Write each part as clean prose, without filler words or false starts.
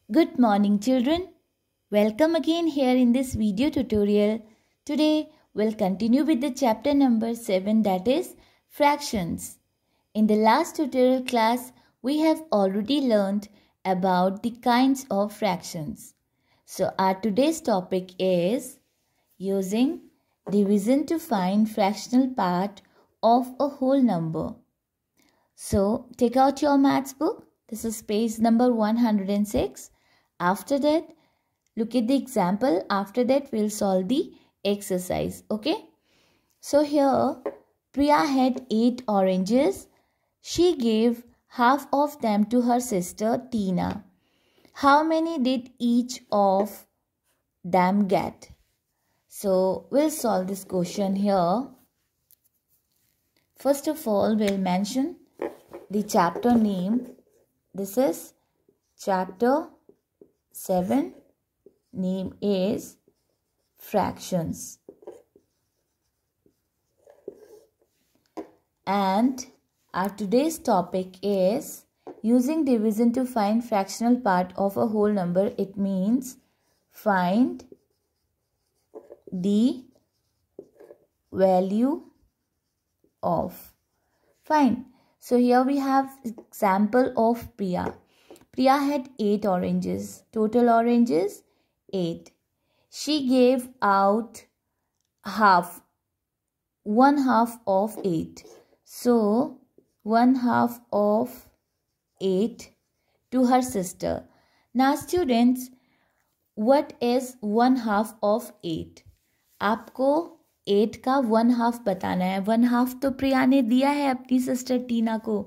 Good morning children. Welcome again here in this video tutorial. Today we'll continue with the chapter number 7, that is fractions. In the last tutorial class we have already learned about the kinds of fractions. So our today's topic is using division to find fractional part of a whole number. So take out your maths book. This is page number 106. After that, look at the example. After that, we'll solve the exercise. Okay. So here, Priya had 8 oranges. She gave half of them to her sister Tina. How many did each of them get? So we'll solve this question here. First of all, we'll mention the chapter name. This is chapter 7. Name is fractions. And our today's topic is using division to find fractional part of a whole number. It means find the value of. Fine. So here we have example of Priya. Priya had 8 oranges. Total oranges 8. She gave out one half of 8. So 1/2 of 8 to her sister. Now students, what is 1/2 of 8? आपको 8 का 1/2 बताना है. 1/2 तो प्रिया ने दिया है अपनी sister Tina को,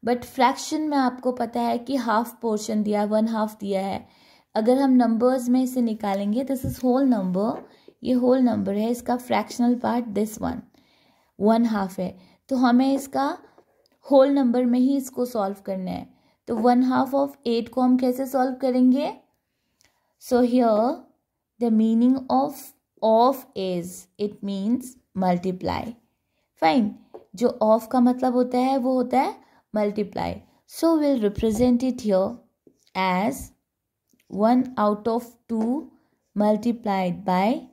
बट फ्रैक्शन में आपको पता है कि हाफ पोर्शन दिया, 1/2 दिया है. अगर हम नंबर्स में इसे निकालेंगे, दिस इज होल नंबर, ये होल नंबर है, इसका फ्रैक्शनल पार्ट दिस 1/2 है, तो हमें इसका होल नंबर में ही इसको सॉल्व करना है. तो 1/2 ऑफ 8 को हम कैसे सॉल्व करेंगे? So here the meaning of is, it means multiply. Fine. जो ऑफ का मतलब होता है वो होता है multiply. So we'll represent it here as 1 out of 2 multiplied by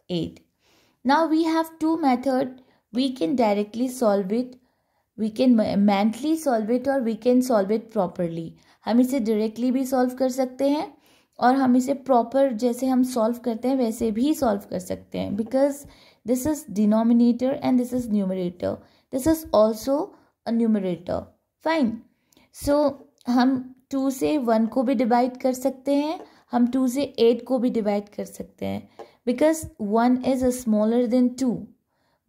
8. Now we have two methods. We can directly solve it. We can mentally solve it or we can solve it properly. हम इसे directly भी solve कर सकते हैं और हम इसे proper जैसे हम solve करते हैं वैसे भी solve कर सकते हैं. Because this is denominator and this is numerator. This is also a numerator. Fine. So हम 2 से 1 को भी डिवाइड कर सकते हैं, हम 2 से 8 को भी डिवाइड कर सकते हैं. Because 1 is smaller then 2.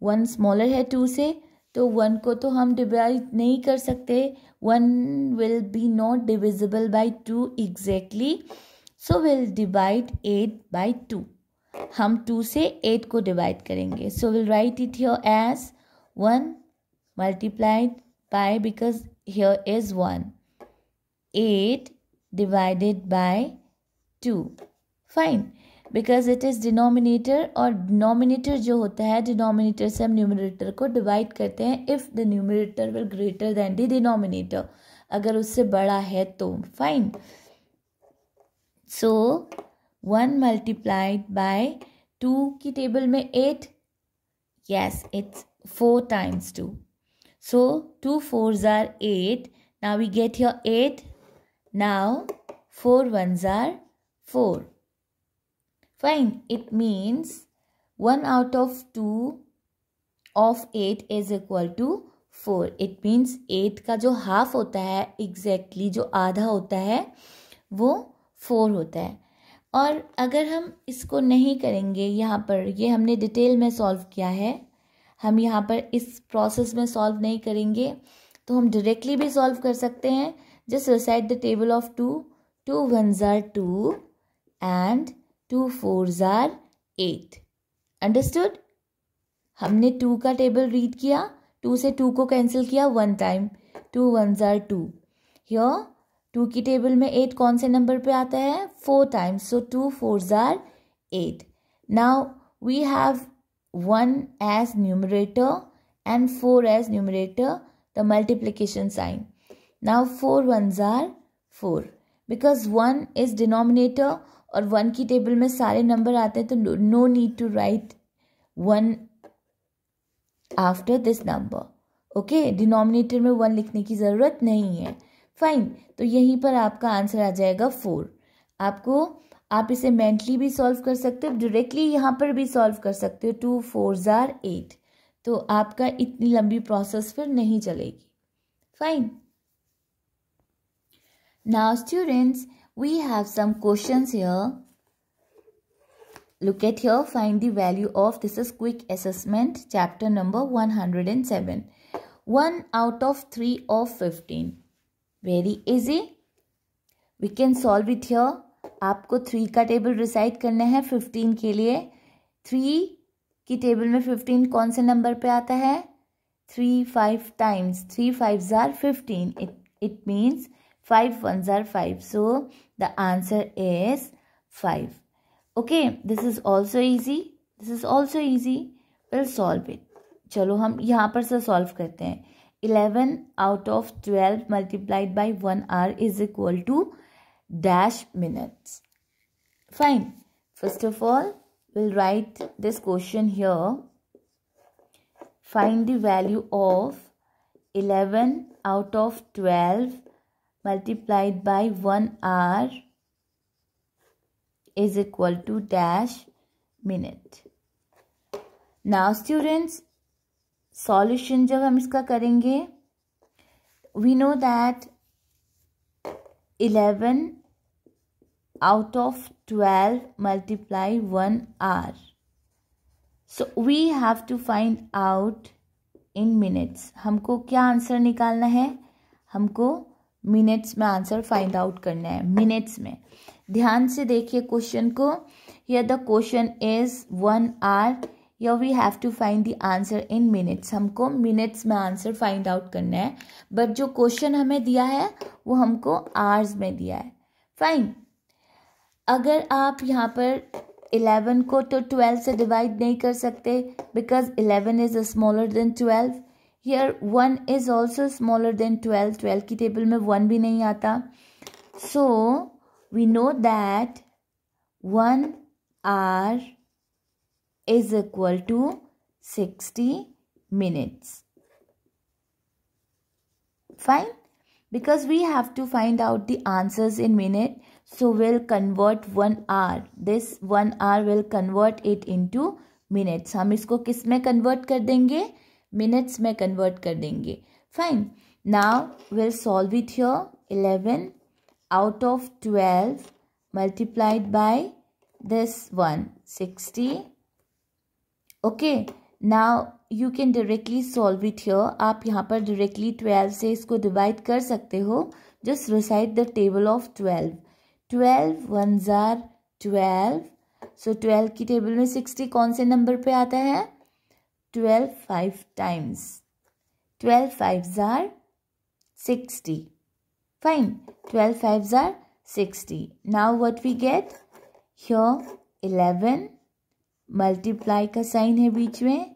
1 smaller है 2 से, तो 1 को तो हम डिवाइड नहीं कर सकते. 1 will be not divisible by 2 exactly. So will divide 8 by 2. हम 2 से 8 को डिवाइड करेंगे. So will write it here as 1 multiplied by, because here is 1, 8 divided by 2. Fine. Because it is denominator, और denominator जो होता है, denominator से हम numerator को divide करते हैं if the numerator will greater than the denominator. अगर उससे बड़ा है तो. Fine. So 1 multiplied by 2 की टेबल में 8. Yes, it's 4 times 2. So 2 4s are 8. Now we get here 8. Now 4 1s are 4. Fine. It means 1 out of 2 of 8 is equal to 4. It means 8 का जो half होता है, exactly जो आधा होता है, वो 4 होता है. और अगर हम इसको नहीं करेंगे, यहाँ पर ये हमने डिटेल में सॉल्व किया है, हम यहाँ पर इस प्रोसेस में सॉल्व नहीं करेंगे, तो हम डायरेक्टली भी सॉल्व कर सकते हैं. Just recite the table of 2. 2 1s are 2 and 2 4s are 8. Understood? हमने 2 का टेबल रीड किया, 2 से 2 को कैंसिल किया 1 टाइम. 2 1s are 2. हियर 2 की टेबल में 8 कौन से नंबर पे आता है? 4 times. So 2 4s are 8. Now we have 1 as numerator and 4 as numerator, the multiplication sign. Now 4 1s are 4. Because 1 is denominator और 1 की टेबल में सारे नंबर आते हैं, तो no need to write 1 after this number. Okay, denominator में 1 लिखने की ज़रूरत नहीं है. फाइन, तो यहीं पर आपका आंसर आ जाएगा 4. आप इसे मेंटली भी सॉल्व कर सकते हो, डायरेक्टली यहाँ पर भी सॉल्व कर सकते हो. 2 4 आर 8. तो आपका इतनी लंबी प्रोसेस फिर नहीं चलेगी. Fine. Now students, we have some questions here. Look at here, find the value of, this is quick assessment, chapter number 107. 1 out of 3 of 15. Very easy. We can solve it here. आपको 3 का table recite करना है 15 के लिए. 3 की table में 15 कौन से नंबर पे आता है? 3 5 times. 3 5s are 15. It means 5 1s are 5. So the answer is 5. Okay, this is also easy. This is also easy. We'll solve it. चलो हम यहाँ पर से सॉल्व करते हैं. 11 out of 12 multiplied by 1 hour is equal to dash minutes. Fine. First of all, we'll write this question here. Find the value of 11 out of 12 multiplied by 1 hour is equal to dash minute. Now students, solution जब हम इसका करेंगे, we know that 11 out of 12 multiply 1 hour. So we have to find out in minutes. हमको क्या answer निकालना है? हमको minutes में आंसर फाइंड आउट करना है. मिनट्स में ध्यान से देखिए क्वेश्चन को. Here the question is 1 hour. Here we have to find the answer in minutes. हमको मिनट्स में आंसर फाइंड आउट करना है. बट जो क्वेश्चन हमें दिया है वो हमको आवर्स में दिया है. फाइन. अगर आप यहाँ पर 11 को तो 12 से डिवाइड नहीं कर सकते, because 11 is smaller than 12. Here 1 is also smaller than 12. 12 की टेबल में 1 भी नहीं आता. So we know that 1 hour is equal to 60 minutes. Fine. Because we have to find out the answers in minute, so we'll convert 1 hour. This 1 hour will convert it into minutes. हम इसको किस में convert कर देंगे? Minutes में convert कर देंगे. Fine. Now we'll solve it here. 11 out of 12 multiplied by this one 60. Okay, now you can directly solve it here. आप यहाँ पर directly 12 से इसको divide कर सकते हो. Just recite the table of 12. 12 1s are 12. So 12 की टेबल में 60 कौन से नंबर पे आता है? 12 5 times. 12 5s are 60. Fine. 12 5s are 60. Now what we get? Here 11. Multiply का साइन है बीच में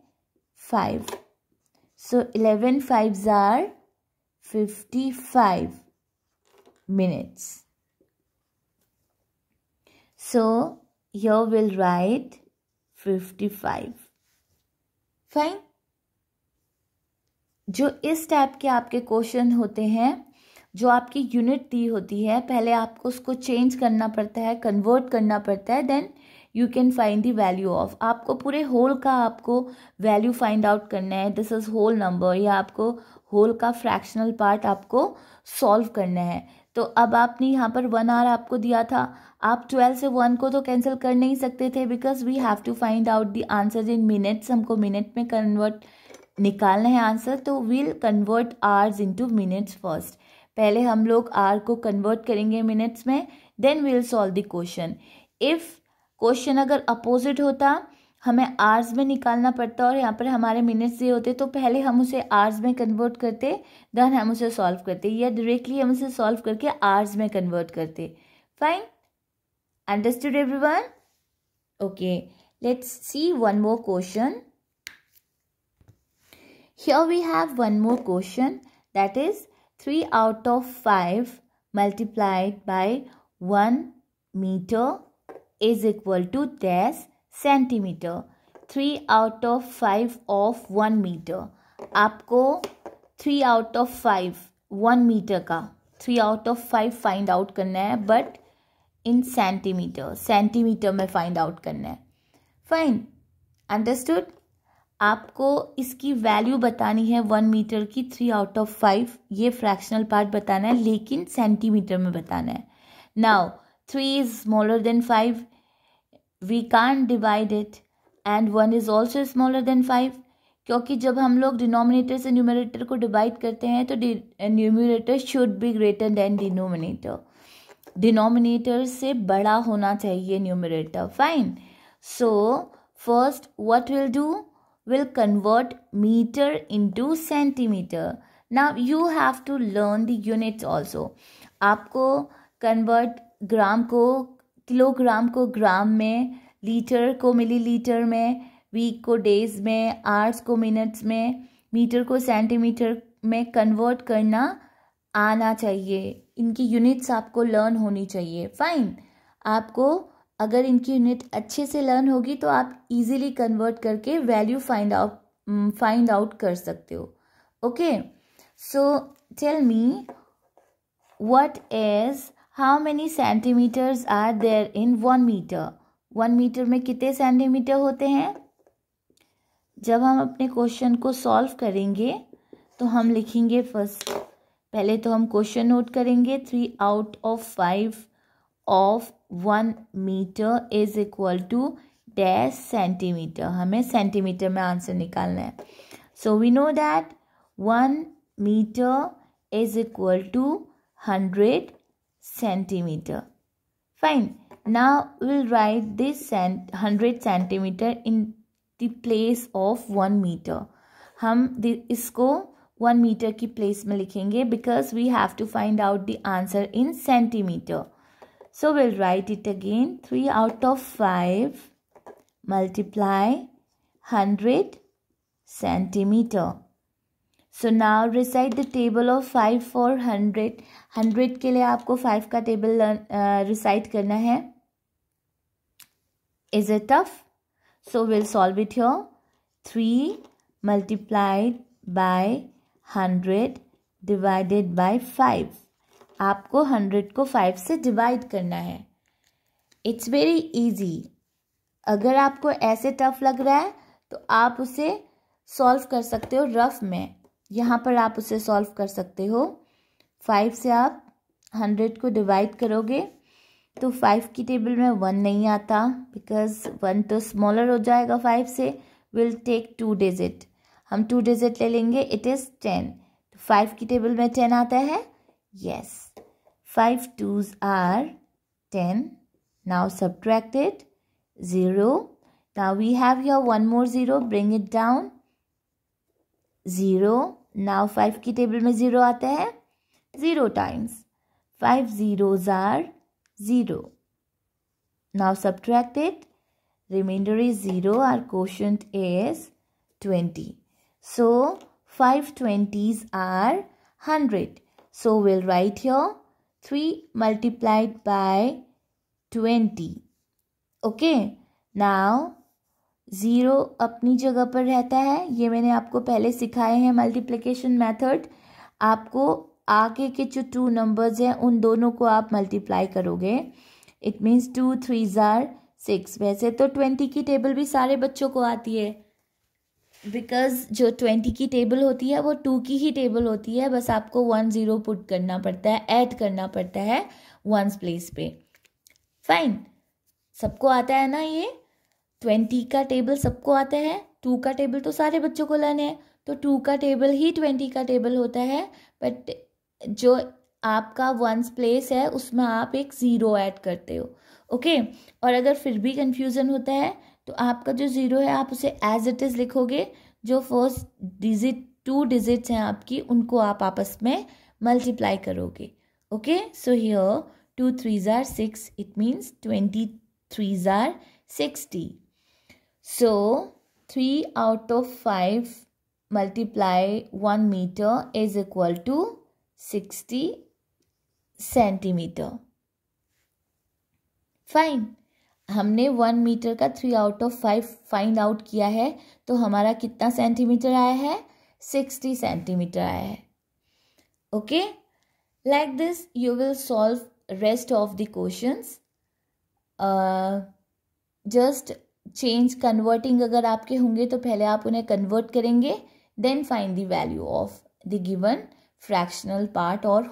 5. सो 11 5s are 55 minutes. So here we'll write 55. Fine. जो इस टाइप के आपके क्वेश्चन होते हैं, जो आपकी यूनिट दी होती है, पहले आपको उसको चेंज करना पड़ता है, कन्वर्ट करना पड़ता है, then you can find the value of. आपको पूरे होल का आपको वैल्यू फाइंड आउट करना है. दिस इज होल नंबर, या आपको होल का फ्रैक्शनल पार्ट आपको सॉल्व करना है. तो अब आपने यहाँ पर 1 hour आपको दिया था. आप 12 से 1 को तो कैंसिल कर नहीं सकते थे, because we have to find out the answer in minutes. हमको मिनट में कन्वर्ट निकालना है आंसर. तो we'll convert hours into minutes first. पहले हम लोग आवर को कन्वर्ट करेंगे मिनट्स में, then we'll solve the question. If question अगर अपोजिट होता, हमें आवर्स में निकालना पड़ता और यहाँ पर हमारे मिनट्स दिए होते, तो पहले हम उसे आवर्स में कन्वर्ट करते, देन हम उसे सॉल्व करते, या डायरेक्टली हम उसे सॉल्व करके आवर्स में कन्वर्ट करते. Fine. Understood everyone? Okay, let's see one more question. Here we have one more question, that is 3 out of 5 multiplied by 1 meter is equal to dash centimeter. 3 out of 5 of 1 meter. आपको 3 out of 5 1 metre का 3 out of 5 find out करना है, but in centimetre में find out करना है. Fine, understood. आपको इसकी value बतानी है 1 मीटर की 3 out of 5. ये फ्रैक्शनल पार्ट बताना है, लेकिन सेंटीमीटर में बताना है. Now 3 is smaller than 5. We can't divide it. And 1 is also smaller than 5. क्योंकि जब हम लोग डिनोमिनेटर से न्यूमरेटर को डिवाइड करते हैं तो numerator should be greater than denominator. Denominator से बड़ा होना चाहिए numerator. Fine. So first what will do, will convert meter into centimeter. Now you have to learn the units also. आपको convert ग्राम को किलोग्राम को ग्राम में, लीटर को मिलीलीटर में, वीक को डेज में, आवर्स को मिनट्स में, मीटर को सेंटीमीटर में कन्वर्ट करना आना चाहिए. इनकी यूनिट्स आपको लर्न होनी चाहिए. फाइन. आपको अगर इनकी यूनिट अच्छे से लर्न होगी तो आप इजीली कन्वर्ट करके वैल्यू फाइंड आउट कर सकते हो. Okay, so tell me what is how many centimetres are there in 1 metre. 1 metre में कितने सेंटीमीटर होते हैं? जब हम अपने क्वेश्चन को सॉल्व करेंगे तो हम लिखेंगे फर्स्ट, पहले तो हम क्वेश्चन नोट करेंगे. 3 out of 5 of 1 metre is equal to dash centimetre. हमें सेंटीमीटर में आंसर निकालना है. So we know that 1 metre is equal to 100 centimetre. Fine. Now will write this 100 centimetre in the place of 1 metre. हम इसको 1 metre की place में लिखेंगे because we have to find out the answer in centimetre. So we'll write it again. 3 out of 5 multiply 100 centimeter. So now recite the table of 5 for 100. 100 के लिए आपको 5 का table recite करना है. Is it tough? So we'll solve it here. 3 multiplied by 100 divided by 5. आपको 100 को 5 से divide करना है. It's very easy. अगर आपको ऐसे टफ लग रहा है तो आप उसे सॉल्व कर सकते हो रफ में. यहाँ पर आप उसे सॉल्व कर सकते हो. 5 से आप 100 को डिवाइड करोगे तो 5 की टेबल में 1 नहीं आता बिकॉज 1 तो स्मॉलर हो जाएगा 5 से. Will take 2 digit. हम 2 डिजिट ले लेंगे. It is 10. तो 5 की टेबल में 10 आता है. Yes, 5 2s are 10. Now subtract it. 0. Now we have here one more 0. Bring it down. 0. Now 5 की टेबल में 0 आता है. 0 times 5 zeros are 0. Now subtract it. Remainder is 0. Our quotient is 20. So 5 20s are 100. So we'll write here 3 multiplied by 20. Okay. Now 0 अपनी जगह पर रहता है. ये मैंने आपको पहले सिखाए हैं मल्टीप्लिकेशन मेथड. आपको आगे के जो 2 नंबर्स हैं उन दोनों को आप मल्टीप्लाई करोगे. It means 2 3s are 6. वैसे तो 20 की टेबल भी सारे बच्चों को आती है बिकॉज जो 20 की टेबल होती है वो 2 की ही टेबल होती है. बस आपको 1 0 पुट करना पड़ता है, ऐड करना पड़ता है 1s प्लेस पे. फाइन. सबको आता है ना ये 20 का टेबल सबको आता है. 2 का टेबल तो सारे बच्चों को लर्न है. तो 2 का टेबल ही 20 का टेबल होता है. बट जो आपका 1s प्लेस है उसमें आप एक 0 ऐड करते हो. ओके. और अगर फिर भी कंफ्यूजन होता है तो आपका जो 0 है आप उसे एज इट इज़ लिखोगे. जो फर्स्ट डिजिट 2 डिजिट्स हैं आपकी उनको आप आपस में मल्टीप्लाई करोगे. Okay. So here 2 3s are 6. It means 23s are 60. So 3 out of 5 multiply 1 meter is equal to 60 centimetre. Fine, हमने 1 मीटर का 3 आउट ऑफ 5 फाइंड आउट किया है, तो हमारा कितना सेंटीमीटर आया है? 60 सेंटीमीटर आया है। Okay, like this you will solve rest of the questions. Just change converting अगर आपके होंगे तो पहले आप उन्हें कन्वर्ट करेंगे, then find the value of the given fractional part और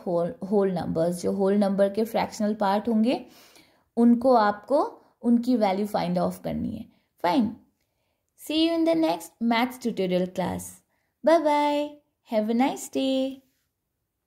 होल नंबर्स। जो होल नंबर के फ्रैक्शनल पार्ट होंगे उनको आपको उनकी वैल्यू फाइंड ऑफ करनी है। Fine, see you in the next maths tutorial class. Bye bye, have a nice day.